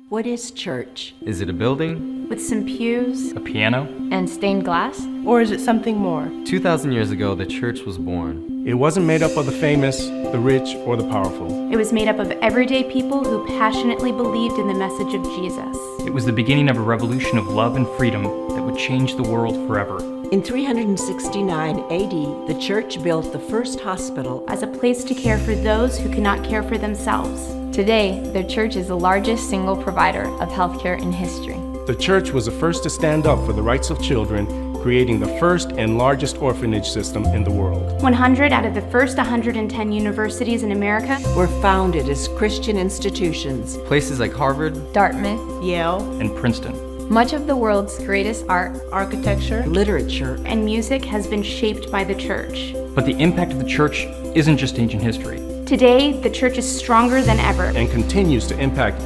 What is church? Is it a building? With some pews A piano? and stained glass? Or is it something more? 2,000 years ago, the church was born. It wasn't made up of the famous, the rich, or the powerful. It was made up of everyday people who passionately believed in the message of Jesus. It was the beginning of a revolution of love and freedom that would change the world forever. In 369 AD, the church built the first hospital As a place to care for those who cannot care for themselves. Today, the church is the largest single provider of healthcare in history. The church was the first to stand up for the rights of children, creating the first and largest orphanage system in the world. 100 out of the first 110 universities in America were founded as Christian institutions. Places like Harvard, Dartmouth, Yale, And Princeton. much of the world's greatest art architecture, Literature, and music has been shaped by the church. But the impact of the church isn't just ancient history. Today, the church is stronger than ever. And continues to impact